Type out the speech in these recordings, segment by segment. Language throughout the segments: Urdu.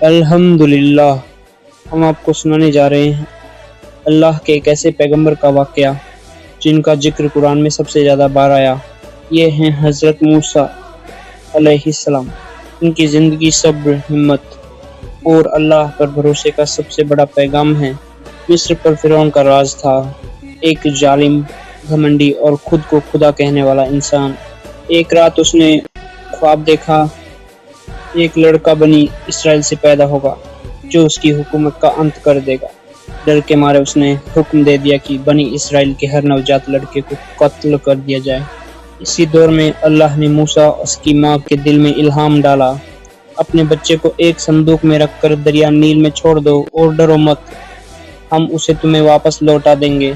الحمدللہ، ہم آپ کو سنانے جا رہے ہیں اللہ کے ایک ایسے پیغمبر کا واقعہ جن کا ذکر قرآن میں سب سے زیادہ بار آیا۔ یہ ہیں حضرت موسیٰ علیہ السلام۔ ان کی زندگی صبر، ہمت اور اللہ پر بھروسے کا سب سے بڑا پیغام ہے۔ مصر پر فرعون کا راج تھا، ایک ظالم، گھمنڈی اور خود کو خدا کہنے والا انسان۔ ایک رات اس نے خواب دیکھا، ایک لڑکا بنی اسرائیل سے پیدا ہوگا جو اس کی حکومت کا انت کر دے گا۔ ڈر کے مارے اس نے حکم دے دیا کہ بنی اسرائیل کے ہر نوجات لڑکے کو قتل کر دیا جائے۔ اسی دور میں اللہ نے موسیٰ اس کی ماں کے دل میں الہام ڈالا، اپنے بچے کو ایک صندوق میں رکھ کر دریا نیل میں چھوڑ دو اور ڈرو مت، ہم اسے تمہیں واپس لوٹا دیں گے۔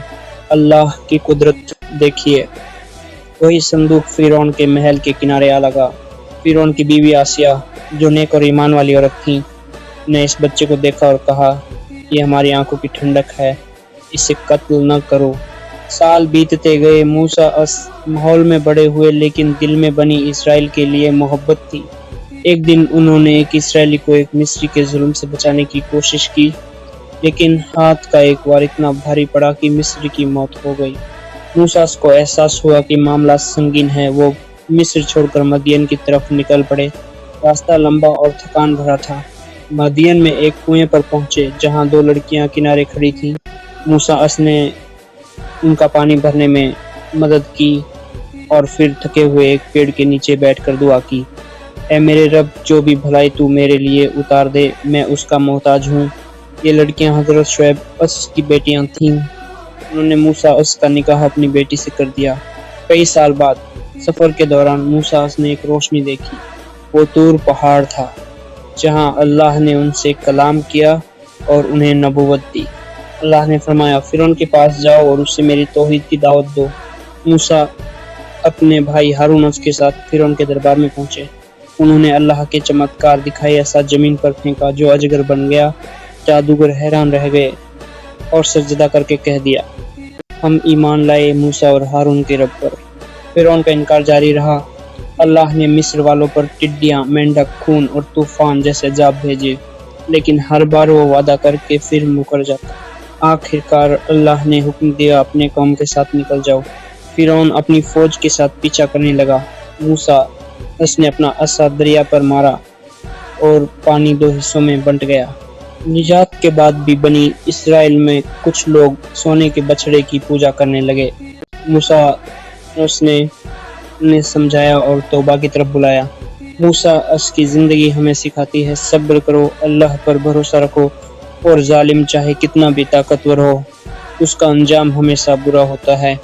اللہ کی قدرت دیکھیے۔ وہی صندوق فرعون کے محل کے کنارے آ لگا۔ فرعون کی بیوی آسیہ، جو نیک اور ایمان والی عورت تھی، نے اس بچے کو دیکھا اور کہا، یہ ہماری آنکھوں کی ٹھنڈک ہے، اسے قتل نہ کرو۔ سال بیتتے گئے، موسیٰ اس ماحول میں بڑے ہوئے، لیکن دل میں بنی اسرائیل کے لیے محبت تھی۔ ایک دن انہوں نے ایک اسرائیلی کو ایک مصری کے ظلم سے بچانے کی کوشش کی، لیکن ہاتھ کا ایک وار اتنا بھاری پڑا کہ مصری کی موت ہو گئی۔ موسیٰ کو احساس ہوا کہ معاملہ سنگین ہے۔ وہ مصر چھوڑ کر مدین کی طرف نکل پڑے۔ راستہ لمبا اور تھکان بھرا تھا۔ مدین میں ایک کنویں پر پہنچے جہاں دو لڑکیاں کنارے کھڑی تھیں۔ موسیٰ نے ان کا پانی بھرنے میں مدد کی اور پھر تھکے ہوئے ایک پیڑ کے نیچے بیٹھ کر دعا کی، اے میرے رب، جو بھی بھلائی تو میرے لیے اتار دے، میں اس کا محتاج ہوں۔ یہ لڑکیاں حضرت شعیب اس کی بیٹیاں تھیں۔ انہوں نے موسیٰ اس کا نکاح اپنی بیٹی سے کر دیا۔ کئی سال بعد سفر کے دوران موسیٰ نے ایک روشنی دیکھی۔ وہ طور پہاڑ تھا جہاں اللہ نے ان سے کلام کیا اور انہیں نبوت دی۔ اللہ نے فرمایا، فرعون کے پاس جاؤ اور اسے میری توحید کی دعوت دو۔ موسیٰ اپنے بھائی ہارون اس کے ساتھ فرعون کے دربار میں پہنچے۔ انہوں نے اللہ کے چمتکار دکھائے، ایسا زمین پر پھینکا جو اجگر بن گیا۔ جادوگر حیران رہ گئے اور سجدہ کر کے کہہ دیا، ہم ایمان لائے موسیٰ اور ہارون کے رب پر۔ فرعون کا انکار جاری رہا۔ اللہ نے مصر والوں پر ٹڈیاں، مینڈک، خون اور طوفان جیسے عذاب بھیجے، لیکن ہر بار وہ وعدہ کر کے پھر مکر جاتا۔ آخر کار اللہ نے حکم دیا، اپنے قوم کے ساتھ نکل جاؤ۔ فرعون اپنی فوج کے ساتھ پیچھا کرنے لگا۔ موسیٰ نے اپنا عصا دریا پر مارا اور پانی دو حصوں میں بنٹ گیا۔ نجات کے بعد بھی بنی اسرائیل میں کچھ لوگ سونے کے بچڑے کی پوجا کرنے لگے۔ موسیٰ نے انہیں سمجھایا اور توبہ کی طرف بلایا۔ موسیٰ کی زندگی ہمیں سکھاتی ہے، صبر کرو، اللہ پر بھروسہ رکھو، اور ظالم چاہے کتنا بھی طاقتور ہو، اس کا انجام ہمیشہ برا ہوتا ہے۔